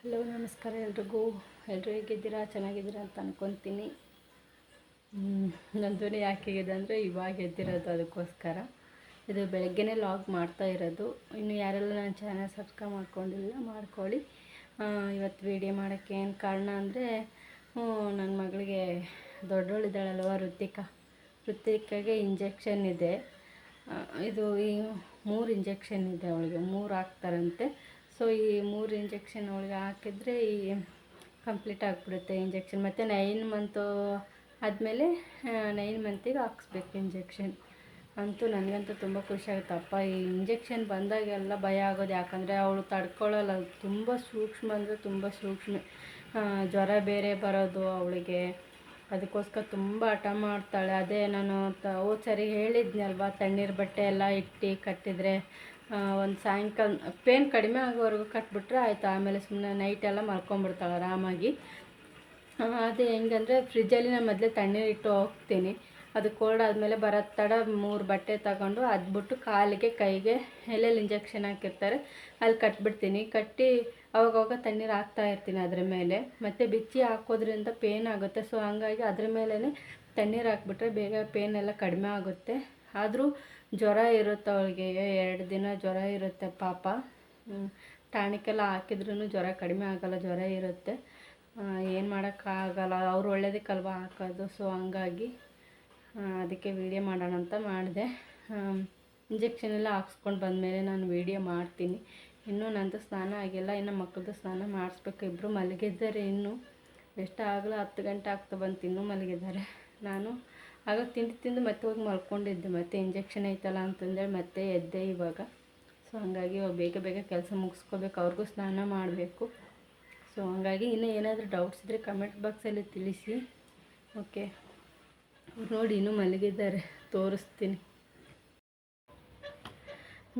Hello ನಮಸ್ಕಾರ ಎಲ್ರಿಗೂ. ಎಲ್ಲರೂ ಹೇಗಿದ್ದೀರಾ? ಚೆನ್ನಾಗಿದ್ದೀರಾ ಅಂತ ಅಂದ್ಕೊತೀನಿ. ನನ್ನ ಧ್ವನಿ ಯಾಕೆ ಹೇಗಿದೆ ಅಂದರೆ ಇವಾಗ ಎದ್ದಿರೋದು, ಅದಕ್ಕೋಸ್ಕರ. ಇದು ಬೆಳಗ್ಗೆನೇ ಲಾಗ್ ಮಾಡ್ತಾ ಇರೋದು. ಇನ್ನು ಯಾರೆಲ್ಲ ನನ್ನ ಚಾನಲ್ ಸಬ್ಸ್ಕ್ರೈಬ್ ಮಾಡ್ಕೊಂಡಿಲ್ಲ ಮಾಡ್ಕೊಳ್ಳಿ. ಇವತ್ತು ವೀಡಿಯೋ ಮಾಡೋಕ್ಕೆ ಏನು ಕಾರಣ ಅಂದರೆ, ನನ್ನ ಮಗಳಿಗೆ ದೊಡ್ಡವಳಿದ್ದಾಳಲ್ವ ಋತಿಕಾಗೆ ಇಂಜೆಕ್ಷನ್ ಇದೆ. ಇದು ಈ 3 ಇಂಜೆಕ್ಷನ್ ಇದೆ ಅವಳಿಗೆ, 3 ಹಾಕ್ತಾರಂತೆ. ಸೊ ಈ 3 ಇಂಜೆಕ್ಷನ್ ಅವಳಿಗೆ ಹಾಕಿದರೆ ಈ ಕಂಪ್ಲೀಟ್ ಆಗಿಬಿಡುತ್ತೆ ಇಂಜೆಕ್ಷನ್. ಮತ್ತು 9 ಮಂತು ಆದಮೇಲೆ 9 ಮಂತಿಗೆ ಹಾಕ್ಸ್ಬೇಕು ಇಂಜೆಕ್ಷನ್. ಅಂತೂ ನನಗಂತೂ ತುಂಬ ಖುಷಿ ಆಗುತ್ತಪ್ಪ. ಈ ಇಂಜೆಕ್ಷನ್ ಬಂದಾಗೆಲ್ಲ ಭಯ ಆಗೋದು, ಯಾಕಂದರೆ ಅವಳು ತಡ್ಕೊಳ್ಳಲ್ಲ. ತುಂಬ ಸೂಕ್ಷ್ಮ ಅಂದರೆ ತುಂಬ ಸೂಕ್ಷ್ಮ. ಜ್ವರ ಬೇರೆ ಬರೋದು ಅವಳಿಗೆ, ಅದಕ್ಕೋಸ್ಕರ ತುಂಬ ಹಠ ಮಾಡ್ತಾಳೆ. ಅದೇ ನಾನು ಹೋದ ಸರಿ ಹೇಳಿದ್ನಲ್ವ, ತಣ್ಣೀರು ಬಟ್ಟೆ ಎಲ್ಲ ಇಟ್ಟು ಕಟ್ಟಿದರೆ ಒಂದು ಸಾಯಂಕಾಲ ಪೇನ್ ಕಡಿಮೆ ಆಗೋವರೆಗೂ ಕಟ್ಬಿಟ್ರೆ ಆಯಿತು. ಆಮೇಲೆ ಸುಮ್ಮನೆ ನೈಟೆಲ್ಲ ಮಲ್ಕೊಂಡ್ಬಿಡ್ತಾಳೆ ಆರಾಮಾಗಿ. ಅದೇ ಹೆಂಗಂದರೆ ಫ್ರಿಜ್ಜಲ್ಲಿ ನಾನು ಮೊದಲೇ ತಣ್ಣೀರು ಇಟ್ಟು ಹೋಗ್ತೀನಿ. ಅದು ಕೋಲ್ಡ್ ಆದಮೇಲೆ ಬರೋ ತಡ 3 ಬಟ್ಟೆ ತಗೊಂಡು ಅದ್ಬಿಟ್ಟು ಕಾಲಿಗೆ ಕೈಗೆ ಎಲ್ಲೆಲ್ಲಿ ಇಂಜೆಕ್ಷನ್ ಹಾಕಿರ್ತಾರೆ ಅಲ್ಲಿ ಕಟ್ಬಿಡ್ತೀನಿ. ಕಟ್ಟಿ ಅವಾಗವಾಗ ತಣ್ಣೀರು ಹಾಕ್ತಾಯಿರ್ತೀನಿ ಅದ್ರ ಮೇಲೆ. ಮತ್ತು ಬಿಚ್ಚಿ ಹಾಕೋದ್ರಿಂದ ಪೇನ್ ಆಗುತ್ತೆ. ಸೊ ಹಂಗಾಗಿ ಅದ್ರ ಮೇಲೇ ತಣ್ಣೀರು ಹಾಕ್ಬಿಟ್ರೆ ಬೇಗ ಪೇನ್ ಎಲ್ಲ ಕಡಿಮೆ ಆಗುತ್ತೆ. ಆದರೂ ಜ್ವರ ಇರುತ್ತೆ ಅವಳಿಗೆ, 2 ದಿನ ಜ್ವರ ಇರುತ್ತೆ ಪಾಪ. ಟಾನಿಕೆಲ್ಲ ಹಾಕಿದ್ರೂ ಜ್ವರ ಕಡಿಮೆ ಆಗೋಲ್ಲ, ಜ್ವರ ಇರುತ್ತೆ. ಏನು ಮಾಡೋಕ್ಕಾಗಲ್ಲ, ಅವ್ರು ಒಳ್ಳೇದಕ್ಕಲ್ವ ಹಾಕೋದು. ಸೊ ಹಂಗಾಗಿ ಅದಕ್ಕೆ ವೀಡಿಯೋ ಮಾಡೋಣ ಅಂತ ಮಾಡಿದೆ. ಇಂಜೆಕ್ಷನ್ ಎಲ್ಲ ಹಾಕ್ಸ್ಕೊಂಡು ಬಂದಮೇಲೆ ನಾನು ವೀಡಿಯೋ ಮಾಡ್ತೀನಿ. ಇನ್ನೂ ನಂದು ಸ್ನಾನ ಆಗಿಲ್ಲ, ಇನ್ನು ಮಕ್ಕಳದ್ದು ಸ್ನಾನ ಮಾಡಿಸ್ಬೇಕು. ಇಬ್ಬರು ಮಲಗಿದ್ದಾರೆ. ಇನ್ನೂ ಎಷ್ಟಾಗಲ್ಲ 10 ಗಂಟೆ ಆಗ್ತಾ ಬಂತು, ಇನ್ನೂ ಮಲಗಿದ್ದಾರೆ. ನಾನು ಆಗ ತಿಂದು ಮತ್ತೆ ಹೋಗಿ ಮಲ್ಕೊಂಡಿದ್ದೆ. ಮತ್ತೆ ಇಂಜೆಕ್ಷನ್ ಐತಲ್ಲ ಅಂತಂದೇಳಿ ಮತ್ತೆ ಎದ್ದೆ ಇವಾಗ. ಸೊ ಹಂಗಾಗಿ ಬೇಗ ಬೇಗ ಕೆಲಸ ಮುಗಿಸ್ಕೋಬೇಕು, ಅವ್ರಿಗೂ ಸ್ನಾನ ಮಾಡಬೇಕು. ಸೊ ಹಂಗಾಗಿ ಇನ್ನೂ ಏನಾದರೂ ಡೌಟ್ಸ್ ಇದ್ದರೆ ಕಮೆಂಟ್ ಬಾಕ್ಸಲ್ಲಿ ತಿಳಿಸಿ. ಓಕೆ, ನೋಡಿ ಇನ್ನೂ ಮಲಗಿದ್ದಾರೆ, ತೋರಿಸ್ತೀನಿ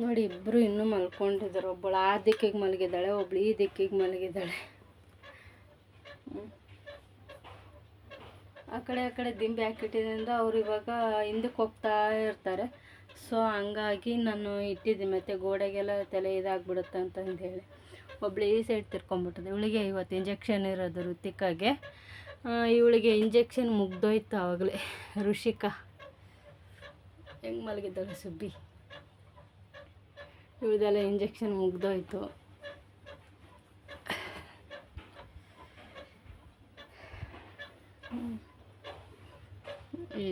ನೋಡಿ. ಇಬ್ಬರು ಇನ್ನೂ ಮಲ್ಕೊಂಡಿದ್ದಾರೆ. ಒಬ್ಬಳು ಆ ದಿಕ್ಕಿಗೆ ಮಲಗಿದ್ದಾಳೆ, ಒಬ್ಳು ಈ ದಿಕ್ಕಿಗೆ ಮಲಗಿದ್ದಾಳೆ. ಆ ಕಡೆ ದಿಂಬಿ ಹಾಕಿಟ್ಟಿದ್ದರಿಂದ ಅವ್ರು ಇವಾಗ ಹಿಂದಕ್ಕೆ ಹೋಗ್ತಾ ಇರ್ತಾರೆ. ಸೊ ಹಂಗಾಗಿ ನಾನು ಇಟ್ಟಿದ್ದೀನಿ. ಮತ್ತು ಗೋಡೆಗೆಲ್ಲ ತಲೆ ಇದಾಗ್ಬಿಡುತ್ತೆ ಅಂತಂದೇಳಿ ಒಬ್ಳು ಈ ಸೈಡ್ ತಿರ್ಕೊಂಬಿಟ್ಟಿದೆ. ಇವಳಿಗೆ ಇವತ್ತು ಇಂಜೆಕ್ಷನ್ ಇರೋದು ಋತಿಕಾಗೆ. ಇವಳಿಗೆ ಇಂಜೆಕ್ಷನ್ ಮುಗ್ದೋಯ್ತು ಆವಾಗಲೇ. ಋಷಿಕಾ ಹೆಂಗೆ ಮಲಗಿದ್ದಾಳೆ ಸುಬ್ಬಿ, ಇವಳದೆಲ್ಲ ಇಂಜೆಕ್ಷನ್ ಮುಗ್ದೋಯ್ತು.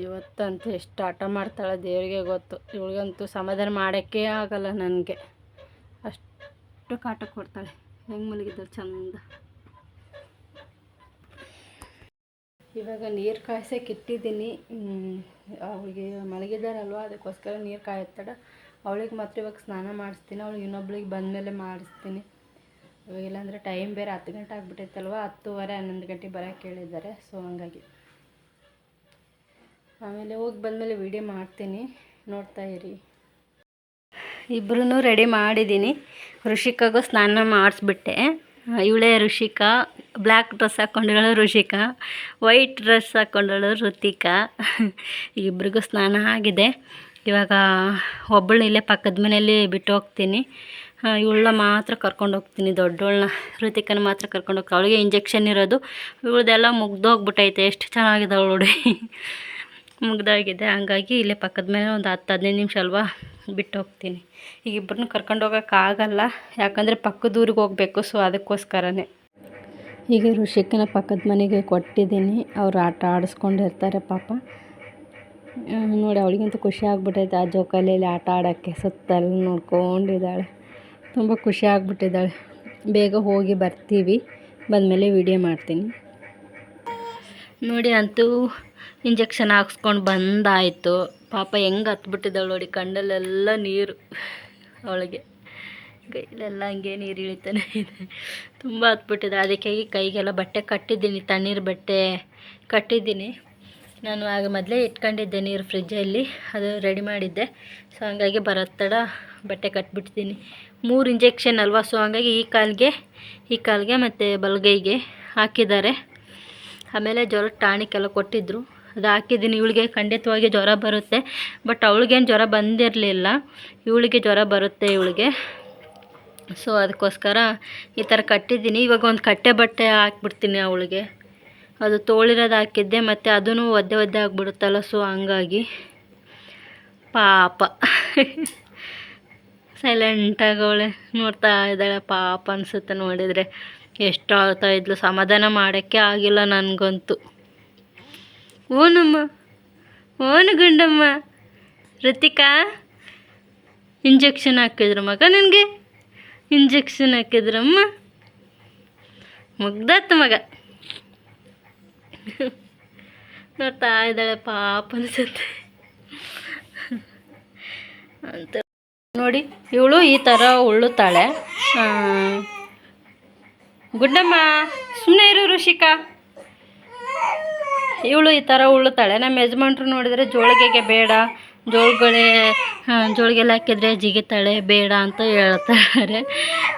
ಇವತ್ತಂತೂ ಎಷ್ಟು ಆಟ ಮಾಡ್ತಾಳೆ ದೇವರಿಗೆ ಗೊತ್ತು. ಇವಳಿಗಂತೂ ಸಮಾಧಾನ ಮಾಡೋಕ್ಕೆ ಆಗಲ್ಲ ನನಗೆ, ಅಷ್ಟು ಕಾಟ ಕೊಡ್ತಾಳೆ. ಹೆಂಗೆ ಮಲಗಿದ್ದಾಳೆ ಚಂದ. ಇವಾಗ ನೀರು ಕಾಯ್ಸೋಕೆ ಇಟ್ಟಿದ್ದೀನಿ. ಅವಳಿಗೆ ಮಲಗಿದ್ದಾರಲ್ವ, ಅದಕ್ಕೋಸ್ಕರ ನೀರು ಕಾಯುತ್ತಾಡ. ಅವಳಿಗೆ ಮಾತ್ರ ಇವಾಗ ಸ್ನಾನ ಮಾಡಿಸ್ತೀನಿ. ಅವಳಿಗೆ ಇನ್ನೊಬ್ಳಿಗೆ ಬಂದಮೇಲೆ ಮಾಡಿಸ್ತೀನಿ. ಇವಾಗ ಇಲ್ಲಾಂದರೆ ಟೈಮ್ ಬೇರೆ 10 ಗಂಟೆ ಆಗಿಬಿಟ್ಟೈತಲ್ವ, 10:30 11 ಗಂಟೆಗೆ ಬರೋಕ್ಕೆ ಹೇಳಿದ್ದಾರೆ. ಸೊ ಹಂಗಾಗಿ ಆಮೇಲೆ ಹೋಗಿ ಬಂದಮೇಲೆ ವೀಡಿಯೋ ಮಾಡ್ತೀನಿ, ನೋಡ್ತಾ ಇರಿ. ಇಬ್ಬರೂ ರೆಡಿ ಮಾಡಿದ್ದೀನಿ. ಋಷಿಕಾಗೂ ಸ್ನಾನ ಮಾಡಿಸ್ಬಿಟ್ಟೆ. ಇವಳೇ Rishika, black dress ಹಾಕ್ಕೊಂಡಿರೋಳು Rishika, white dress ಹಾಕ್ಕೊಂಡಳು Ruthika. ಇಬ್ರಿಗೂ ಸ್ನಾನ ಆಗಿದೆ. ಇವಾಗ ಒಬ್ಬಳನ್ನ ಇಲ್ಲೇ ಪಕ್ಕದ ಮನೆಯಲ್ಲಿ ಬಿಟ್ಟು ಹೋಗ್ತೀನಿ. ಇವಳನ್ನ ಮಾತ್ರ ಕರ್ಕೊಂಡು ಹೋಗ್ತೀನಿ, ದೊಡ್ಡವಳನ್ನ. ಋತಿಕನ ಮಾತ್ರ ಕರ್ಕೊಂಡು ಹೋಗ್ತೀನಿ. ಅವಳಿಗೆ ಇಂಜೆಕ್ಷನ್ ಇರೋದು. ಇವಳದೆಲ್ಲ ಮುಗ್ದೋಗ್ಬಿಟ್ಟೈತೆ. ಎಷ್ಟು ಚೆನ್ನಾಗಿದ್ದಾವೆ ನೋಡಿ, ಮುಗ್ದಾಗಿದೆ. ಹಂಗಾಗಿ ಇಲ್ಲೇ ಪಕ್ಕದ ಮೇಲೆ ಒಂದು 10-15 ನಿಮಿಷ ಅಲ್ವಾ ಬಿಟ್ಟು ಹೋಗ್ತೀನಿ. ಈಗ ಇಬ್ಬರನ್ನೂ ಕರ್ಕೊಂಡು ಹೋಗೋಕ್ಕಾಗಲ್ಲ, ಯಾಕಂದರೆ ಪಕ್ಕದ ಊರಿಗೆ ಹೋಗಬೇಕು. ಸೊ ಅದಕ್ಕೋಸ್ಕರನೇ ಈಗ ಋಷಿಕನ ಪಕ್ಕದ ಮನೆಗೆ ಕೊಟ್ಟಿದ್ದೀನಿ. ಅವ್ರು ಆಟ ಆಡಿಸ್ಕೊಂಡಿರ್ತಾರೆ ಪಾಪ. ನೋಡಿ, ಅವಳಿಗಂತೂ ಖುಷಿ ಆಗ್ಬಿಟ್ಟೈತೆ ಆ ಜೋಕಾಲಿಯಲ್ಲಿ ಆಟ ಆಡೋಕ್ಕೆ. ಸುತ್ತಲ್ಲಿ ನೋಡ್ಕೊಂಡಿದ್ದಾಳೆ, ತುಂಬ ಖುಷಿ ಆಗ್ಬಿಟ್ಟಿದ್ದಾಳೆ. ಬೇಗ ಹೋಗಿ ಬರ್ತೀವಿ, ಬಂದಮೇಲೆ ವೀಡಿಯೋ ಮಾಡ್ತೀನಿ. ನೋಡಿ, ಅಂತೂ ಇಂಜೆಕ್ಷನ್ ಹಾಕ್ಸ್ಕೊಂಡು ಬಂದಾಯಿತು. ಪಾಪ ಹೆಂಗೆ ಹತ್ಬಿಟ್ಟಿದ್ದಾಳೆ ನೋಡಿ, ಕಣ್ಣಲ್ಲೆಲ್ಲ ನೀರು. ಅವಳಿಗೆ ಕೈಲೆಲ್ಲ ಹಂಗೆ ನೀರು ಇಳಿತಾನೆ ಇದೆ, ತುಂಬ ಹತ್ಬಿಟ್ಟಿದೆ. ಅದಕ್ಕೆ ಕೈಗೆಲ್ಲ ಬಟ್ಟೆ ಕಟ್ಟಿದ್ದೀನಿ, ತಣ್ಣೀರು ಬಟ್ಟೆ ಕಟ್ಟಿದ್ದೀನಿ. ನಾನು ಆಗ ಮೊದಲೇ ಇಟ್ಕೊಂಡಿದ್ದೆ ನೀರು ಫ್ರಿಜ್ಜಲ್ಲಿ, ಅದು ರೆಡಿ ಮಾಡಿದ್ದೆ. ಸೊ ಹಂಗಾಗಿ ಬರೋ ತಡ ಬಟ್ಟೆ ಕಟ್ಬಿಡ್ತೀನಿ. 3 ಇಂಜೆಕ್ಷನ್ ಅಲ್ವಾ, ಸೊ ಹಂಗಾಗಿ ಈ ಕಾಲಿಗೆ ಮತ್ತು ಬಲಗೈಗೆ ಹಾಕಿದ್ದಾರೆ. ಆಮೇಲೆ ಜ್ವರ ಟಾನಿಕ್ ಎಲ್ಲ ಕೊಟ್ಟಿದ್ದರು, ಅದು ಹಾಕಿದ್ದೀನಿ. ಇವಳಿಗೆ ಖಂಡಿತವಾಗಿ ಜ್ವರ ಬರುತ್ತೆ, ಬಟ್ ಅವಳಿಗೇನು ಜ್ವರ ಬಂದಿರಲಿಲ್ಲ. ಇವಳಿಗೆ ಜ್ವರ ಬರುತ್ತೆ ಇವಳಿಗೆ. ಸೊ ಅದಕ್ಕೋಸ್ಕರ ಈ ಥರ ಕಟ್ಟಿದ್ದೀನಿ. ಇವಾಗ ಒಂದು ಕಟ್ಟೆ ಬಟ್ಟೆ ಹಾಕ್ಬಿಡ್ತೀನಿ ಅವಳಿಗೆ. ಅದು ತೋಳಿರೋದು ಹಾಕಿದ್ದೆ, ಮತ್ತು ಅದೂ ಒದ್ದೆ ಒದ್ದೆ ಆಗಿಬಿಡುತ್ತಲ್ಲ, ಸೊ ಹಂಗಾಗಿ ಪಾಪ ಸೈಲೆಂಟಾಗಿ ಅವಳೆ ನೋಡ್ತಾ ಇದ್ದಾಳೆ. ಪಾಪ ಅನಿಸುತ್ತೆ ನೋಡಿದರೆ. ಎಷ್ಟು ಅಳ್ತಾ ಇದ್ಲು, ಸಮಾಧಾನ ಮಾಡೋಕ್ಕೆ ಆಗಿಲ್ಲ ನನಗಂತೂ. ಓನಮ್ಮ, ಓನು ಗುಂಡಮ್ಮ. ಋತಿಕಾ, ಇಂಜೆಕ್ಷನ್ ಹಾಕಿದ್ರು ಮಗ ನನಗೆ, ಇಂಜೆಕ್ಷನ್ ಹಾಕಿದ್ರಮ್ಮ. ಮುಗ್ದಾತು ಮಗ. ನೋಡ್ತಾ ಇದ್ದಾಳೆ, ಪಾಪ ಅನಿಸುತ್ತೆ ಅಂತ ನೋಡಿ. ಇವಳು ಈ ಥರ ಉಳ್ಳುತ್ತಾಳೆ. ಗುಡ್ಡಮ್ಮ ಸುಮ್ಮನೆ ಇರು ಋಷಿಕಾ. ಇವಳು ಈ ಥರ ಉಳ್ಳುತ್ತಾಳೆ. ನಮ್ಮ ಯಜಮಾನ್ರು ನೋಡಿದರೆ ಜೋಳಿಗೆಗೆ ಬೇಡ, ಜೋಳಿಗೆಲ್ಲ ಹಾಕಿದರೆ ಜಿಗಿತಾಳೆ, ಬೇಡ ಅಂತ ಹೇಳ್ತಾರೆ.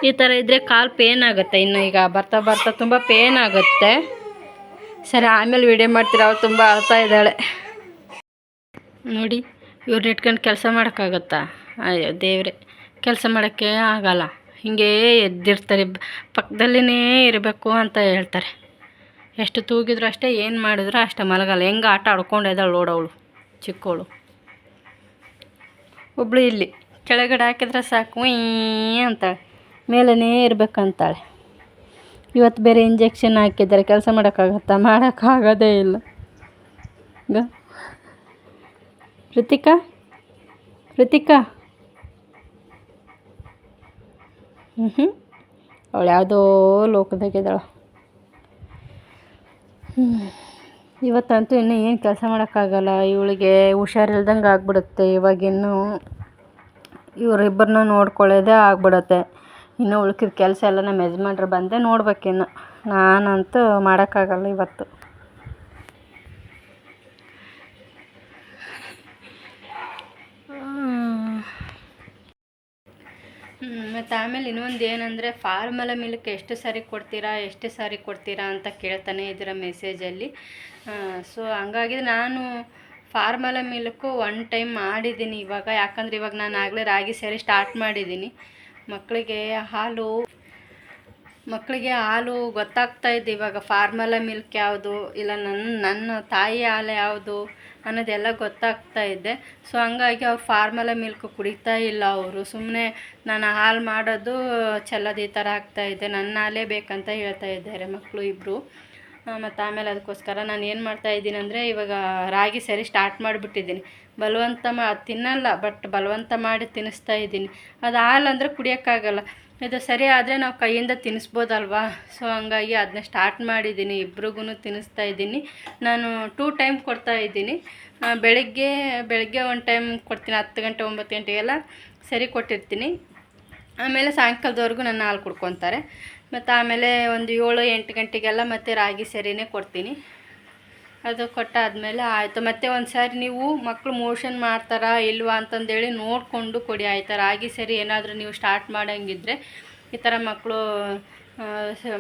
ಈ ಥರ ಇದ್ದರೆ ಕಾಲು ಪೇನ್ ಆಗುತ್ತೆ. ಇನ್ನು ಈಗ ಬರ್ತಾ ಬರ್ತಾ ತುಂಬ ಪೇನ್ ಆಗುತ್ತೆ. ಸರಿ, ಆಮೇಲೆ ವಿಡಿಯೋ ಮಾಡ್ತೀರ. ಅವಳು ತುಂಬ ಅಳ್ತಾ ಇದ್ದಾಳೆ ನೋಡಿ. ಇವ್ರನ್ನ ಇಟ್ಕೊಂಡು ಕೆಲಸ ಮಾಡೋಕ್ಕಾಗತ್ತಾ? ಅಯ್ಯೋ ದೇವ್ರೆ, ಕೆಲಸ ಮಾಡೋಕ್ಕೆ ಆಗಲ್ಲ. ಹಿಂಗೇ ಎದ್ದಿರ್ತಾರೆ, ಪಕ್ಕದಲ್ಲಿನೇ ಇರಬೇಕು ಅಂತ ಹೇಳ್ತಾರೆ. ಎಷ್ಟು ತೂಗಿದ್ರು ಅಷ್ಟೇ, ಏನು ಮಾಡಿದ್ರು ಅಷ್ಟೇ, ಮಲಗಲ್ಲ. ಹೆಂಗೆ ಆಟ ಆಡ್ಕೊಂಡು ಇದ್ದಾಳೆ ನೋಡವಳು, ಚಿಕ್ಕವಳು. ಒಬ್ಬಳು ಇಲ್ಲಿ ಕೆಳಗಡೆ ಹಾಕಿದ್ರೆ ಸಾಕು ಅಂತಾಳೆ, ಮೇಲೇ ಇರಬೇಕಂತಾಳೆ. ಇವತ್ತು ಬೇರೆ ಇಂಜೆಕ್ಷನ್ ಹಾಕಿದ್ದಾರೆ. ಕೆಲಸ ಮಾಡೋಕ್ಕಾಗತ್ತಾ? ಮಾಡೋಕ್ಕಾಗೋದೇ ಇಲ್ಲ. ಋತಿಕಾ, ಅವಳು ಯಾವುದೋ ಲೋಕದಾಗಿದ್ದಾಳೆ. ಇವತ್ತಂತೂ ಇನ್ನೂ ಏನು ಕೆಲಸ ಮಾಡೋಕ್ಕಾಗಲ್ಲ. ಇವಳಿಗೆ ಹುಷಾರಿಲ್ದಂಗೆ ಆಗ್ಬಿಡುತ್ತೆ. ಇವಾಗಿನ್ನು ಇವರಿಬ್ಬರನ್ನ ನೋಡ್ಕೊಳ್ಳೋದೇ ಆಗ್ಬಿಡುತ್ತೆ. ಇನ್ನು ಉಳ್ಕಿದ ಕೆಲಸ ಎಲ್ಲ ನಮ್ಮ ಯಜಮಾನ್ರು ಬಂದೆ ನೋಡ್ಬೇಕಿನ್ನು. ನಾನಂತೂ ಮಾಡೋಕ್ಕಾಗಲ್ಲ ಇವತ್ತು. ಮತ್ತು ಆಮೇಲೆ ಇನ್ನೊಂದು ಏನಂದರೆ, ಫಾರ್ಮಲ ಮಿಲ್ಕ್ ಎಷ್ಟು ಸಾರಿ ಕೊಡ್ತೀರಾ ಅಂತ ಕೇಳ್ತಾನೆ ಇದ್ದೀರ ಮೆಸೇಜಲ್ಲಿ. ಸೊ ಹಂಗಾಗಿ ನಾನು ಫಾರ್ಮಲ ಮಿಲ್ಕು 1 ಟೈಮ್ ಮಾಡಿದ್ದೀನಿ ಇವಾಗ. ಯಾಕಂದರೆ ಇವಾಗ ನಾನು ಆಗಲೇ ರಾಗಿ ಸೇರಿ ಸ್ಟಾರ್ಟ್ ಮಾಡಿದ್ದೀನಿ. ಮಕ್ಕಳಿಗೆ ಹಾಲು ಗೊತ್ತಾಗ್ತಾ ಇದೆ ಇವಾಗ. ಫಾರ್ಮಲ ಮಿಲ್ಕ್ ಯಾವುದು, ಇಲ್ಲ ನನ್ನ ತಾಯಿ ಹಾಲು ಯಾವುದು ಅನ್ನೋದೆಲ್ಲ ಗೊತ್ತಾಗ್ತಾ ಇದೆ. ಸೊ ಹಂಗಾಗಿ ಅವ್ರು ಫಾರ್ಮಲ ಮಿಲ್ಕ್ ಕುಡಿತಾ ಇಲ್ಲ. ಅವರು ಸುಮ್ಮನೆ ನಾನು ಹಾಲು ಮಾಡೋದು ಚೆಲ್ಲೋದು ಈ ಥರ ಆಗ್ತಾಯಿದೆ. ನನ್ನ ಹಾಲೇ ಬೇಕಂತ ಹೇಳ್ತಾ ಇದ್ದಾರೆ ಮಕ್ಕಳು ಇಬ್ಬರು. ಮತ್ತು ಆಮೇಲೆ ಅದಕ್ಕೋಸ್ಕರ ನಾನು ಏನು ಮಾಡ್ತಾಯಿದ್ದೀನಿ ಅಂದರೆ, ಇವಾಗ ರಾಗಿ ಸರಿ ಸ್ಟಾರ್ಟ್ ಮಾಡಿಬಿಟ್ಟಿದ್ದೀನಿ. ತಿನ್ನಲ್ಲ, ಬಟ್ ಬಲವಂತ ಮಾಡಿ ತಿನ್ನಿಸ್ತಾ ಇದ್ದೀನಿ. ಅದು ಹಾಲು ಅಂದರೆ ಕುಡಿಯೋಕ್ಕಾಗಲ್ಲ. ಇದು ಸರಿ ಆದರೆ ನಾವು ಕೈಯಿಂದ ತಿನ್ನಿಸ್ಬೋದಲ್ವಾ. ಸೊ ಹಂಗಾಗಿ ಅದನ್ನ ಸ್ಟಾರ್ಟ್ ಮಾಡಿದ್ದೀನಿ. ಇಬ್ರಿಗೂ ತಿನ್ನಿಸ್ತಾ ಇದ್ದೀನಿ. ನಾನು 2 ಟೈಮ್ ಕೊಡ್ತಾಯಿದ್ದೀನಿ. ಬೆಳಗ್ಗೆ 1 ಟೈಮ್ ಕೊಡ್ತೀನಿ, 10 ಗಂಟೆ 9 ಗಂಟೆಗೆಲ್ಲ ಸರಿ ಕೊಟ್ಟಿರ್ತೀನಿ. ಆಮೇಲೆ ಸಾಯಂಕಾಲದವರೆಗೂ ನನ್ನ ಹಾಲು ಕುಡ್ಕೊತಾರೆ. ಮತ್ತು ಆಮೇಲೆ ಒಂದು 7-8 ಗಂಟೆಗೆಲ್ಲ ಮತ್ತೆ ರಾಗಿ ಸರಿನೇ ಕೊಡ್ತೀನಿ. ಅದು ಕೊಟ್ಟಾದಮೇಲೆ ಆಯಿತು. ಮತ್ತು ಒಂದು ಸಾರಿ ನೀವು ಮಕ್ಕಳು ಮೋಷನ್ ಮಾಡ್ತಾರಾ ಇಲ್ವಾ ಅಂತಂದೇಳಿ ನೋಡಿಕೊಂಡು ಕೊಡಿ, ಆಯಿತಾ. ರಾಗಿ ಸರಿ ಏನಾದರೂ ನೀವು ಸ್ಟಾರ್ಟ್ ಮಾಡೋಂಗಿದ್ರೆ, ಈ ಥರ ಮಕ್ಕಳು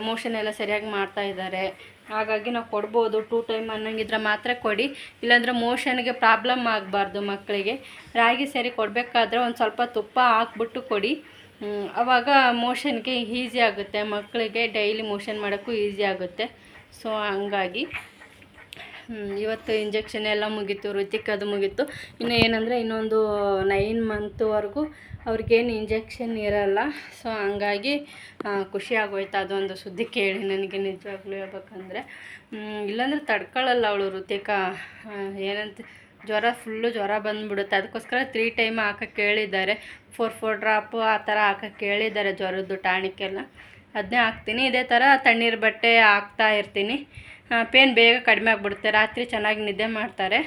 ಮೋಷನ್ ಎಲ್ಲ ಸರಿಯಾಗಿ ಮಾಡ್ತಾಯಿದ್ದಾರೆ, ಹಾಗಾಗಿ ನಾವು ಕೊಡ್ಬೋದು. 2 ಟೈಮ್ ಅನ್ನೋಂಗಿದ್ರೆ ಮಾತ್ರ ಕೊಡಿ, ಇಲ್ಲಾಂದರೆ ಮೋಷನ್ಗೆ ಪ್ರಾಬ್ಲಮ್ ಆಗಬಾರ್ದು ಮಕ್ಕಳಿಗೆ. ರಾಗಿ ಸರಿ ಕೊಡಬೇಕಾದ್ರೆ ಒಂದು ಸ್ವಲ್ಪ ತುಪ್ಪ ಹಾಕ್ಬಿಟ್ಟು ಕೊಡಿ. ಆವಾಗ ಮೋಷನ್ಗೆ ಈಸಿ ಆಗುತ್ತೆ, ಮಕ್ಕಳಿಗೆ ಡೈಲಿ ಮೋಷನ್ ಮಾಡೋಕ್ಕೂ ಈಸಿ ಆಗುತ್ತೆ. ಸೊ ಹಂಗಾಗಿ ಇವತ್ತು ಇಂಜೆಕ್ಷನ್ ಎಲ್ಲ ಮುಗೀತು, ಋತಿಕದು ಮುಗೀತು. ಇನ್ನು ಏನಂದರೆ ಇನ್ನೊಂದು 9 ಮಂತ್ವರೆಗೂ ಅವ್ರಿಗೇನು ಇಂಜೆಕ್ಷನ್ ಇರಲ್ಲ. ಸೊ ಹಂಗಾಗಿ ಖುಷಿ ಆಗೋಯ್ತು ಅದೊಂದು ಸುದ್ದಿ ಕೇಳಿ ನನಗೆ, ನಿಜವಾಗ್ಲೂ ಹೇಳ್ಬೇಕಂದ್ರೆ. ಇಲ್ಲಾಂದರೆ ತಡ್ಕೊಳ್ಳಲ್ಲ ಅವಳು ಋತಿಕಾ. ಏನಂತ ಫುಲ್ಲು ಜ್ವರ ಬಂದುಬಿಡುತ್ತೆ. ಅದಕ್ಕೋಸ್ಕರ 3 ಟೈಮ್ ಹಾಕೋಕ್ಕೆ ಹೇಳಿದ್ದಾರೆ. 4 ಡ್ರಾಪು ಆ ಥರ ಹಾಕೋಕ್ಕೆ ಹೇಳಿದ್ದಾರೆ ಜ್ವರದ್ದು ಟಾಣಿಕ್ಕೆಲ್ಲ. ಅದನ್ನೇ ಹಾಕ್ತೀನಿ. ಇದೇ ಥರ ತಣ್ಣೀರು ಬಟ್ಟೆ ಹಾಕ್ತಾ ಇರ್ತೀನಿ. ಪೇನ್ ಬೇಗ ಕಡಿಮೆ ಆಗಿಬಿಡುತ್ತೆ. ರಾತ್ರಿ ಚೆನ್ನಾಗಿ ನಿದ್ದೆ ಮಾಡ್ತಾರೆ.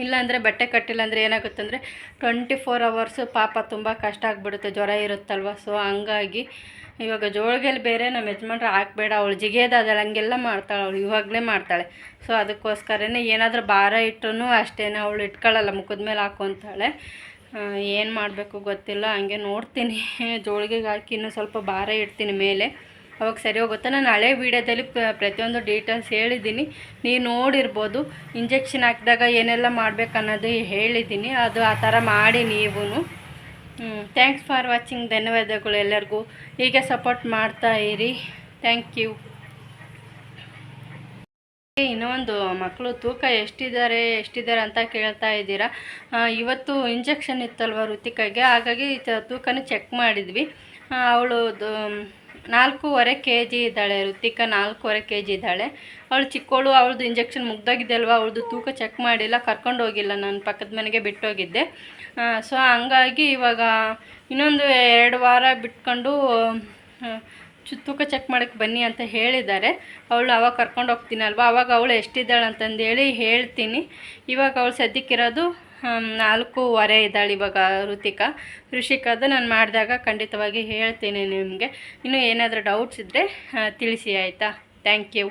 ಇಲ್ಲಾಂದರೆ ಬಟ್ಟೆ ಕಟ್ಟಿಲ್ಲ ಅಂದರೆ ಏನಾಗುತ್ತೆ ಅಂದರೆ 24 ಅವರ್ಸು ಪಾಪ ತುಂಬ ಕಷ್ಟ ಆಗಿಬಿಡುತ್ತೆ, ಜ್ವರ ಇರುತ್ತಲ್ವ. ಸೊ ಹಂಗಾಗಿ ಇವಾಗ ಜೋಳಿಗೆಯಲ್ಲಿ ಬೇರೆ ನಮ್ಮ ಯಜಮಾನ್ರು ಹಾಕಬೇಡ, ಅವಳು ಜಿಗಿಯೋದಾದಳು ಹಂಗೆಲ್ಲ ಮಾಡ್ತಾಳೆ ಅವಳು, ಇವಾಗಲೇ ಮಾಡ್ತಾಳೆ. ಸೊ ಅದಕ್ಕೋಸ್ಕರನೇ ಏನಾದರೂ ಭಾರ ಇಟ್ಟರೂ ಅಷ್ಟೇ, ಅವಳು ಇಟ್ಕೊಳ್ಳಲ್ಲ, ಮುಖದ ಮೇಲೆ ಹಾಕ್ಕೊತಾಳೆ. ಏನು ಮಾಡಬೇಕು ಗೊತ್ತಿಲ್ಲ, ಹಂಗೆ ನೋಡ್ತೀನಿ. ಜೋಳಿಗೆಗೆ ಹಾಕಿ ಇನ್ನೂ ಸ್ವಲ್ಪ ಭಾರ ಇಡ್ತೀನಿ ಮೇಲೆ, ಅವಾಗ ಸರಿ ಹೋಗುತ್ತೆ. ನಾನು ಹಳೆ ವೀಡಿಯೋದಲ್ಲಿ ಪ್ರತಿಯೊಂದು ಡೀಟೇಲ್ಸ್ ಹೇಳಿದ್ದೀನಿ, ನೀವು ನೋಡಿರ್ಬೋದು. ಇಂಜೆಕ್ಷನ್ ಹಾಕಿದಾಗ ಏನೆಲ್ಲ ಮಾಡಬೇಕು ಅನ್ನೋದು ಹೇಳಿದ್ದೀನಿ. ಅದು ಆ ಥರ ಮಾಡಿ ನೀವು ಥ್ಯಾಂಕ್ಸ್ ಫಾರ್ ವಾಚಿಂಗ್. ಧನ್ಯವಾದಗಳು ಎಲ್ಲರಿಗೂ. ಹೀಗೆ ಸಪೋರ್ಟ್ ಮಾಡ್ತಾ ಇರಿ. Thank you. ಇನ್ನೊಂದು, ಮಕ್ಕಳು ತೂಕ ಎಷ್ಟಿದ್ದಾರೆ ಅಂತ ಕೇಳ್ತಾ ಇದ್ದೀರಾ. ಇವತ್ತು ಇಂಜೆಕ್ಷನ್ ಇತ್ತಲ್ವ ಋತಿಕಾಗೆ, ಹಾಗಾಗಿ ತೂಕನ ಚೆಕ್ ಮಾಡಿದ್ವಿ. ಅವಳು 4.5 kg ಇದ್ದಾಳೆ. ಋತಿಕಾ 4.5 kg ಇದ್ದಾಳೆ. ಅವಳು ಚಿಕ್ಕವಳು, ಅವಳದು ಇಂಜೆಕ್ಷನ್ ಮುಗ್ದೋಗಿದೆ ಅಲ್ವ, ಅವಳದು ತೂಕ ಚೆಕ್ ಮಾಡಿಲ್ಲ, ಕರ್ಕೊಂಡು ಹೋಗಿಲ್ಲ, ನಾನು ಪಕ್ಕದ ಮನೆಗೆ ಬಿಟ್ಟೋಗಿದ್ದೆ. ಸೊ ಹಂಗಾಗಿ ಇವಾಗ ಇನ್ನೊಂದು 2 ವಾರ ಬಿಟ್ಕೊಂಡು ತೂಕ ಚೆಕ್ ಮಾಡೋಕ್ಕೆ ಬನ್ನಿ ಅಂತ ಹೇಳಿದ್ದಾರೆ. ಅವಳು ಅವಾಗ ಕರ್ಕೊಂಡು ಹೋಗ್ತೀನಲ್ವ, ಅವಾಗ ಅವಳು ಎಷ್ಟಿದ್ದಾಳೆ ಅಂತಂದೇಳಿ ಹೇಳ್ತೀನಿ. ಇವಾಗ ಅವಳು ಸದ್ಯಕ್ಕಿರೋದು 4.5 ಇದ್ದಾಳೆ ಇವಾಗ ಋಷಿಕಾದು ನಾನು ಮಾಡಿದಾಗ ಖಂಡಿತವಾಗಿ ಹೇಳ್ತೀನಿ ನಿಮಗೆ. ಇನ್ನೂ ಏನಾದರೂ ಡೌಟ್ಸ್ ಇದ್ದರೆ ತಿಳಿಸಿ ಆಯಿತಾ. Thank you.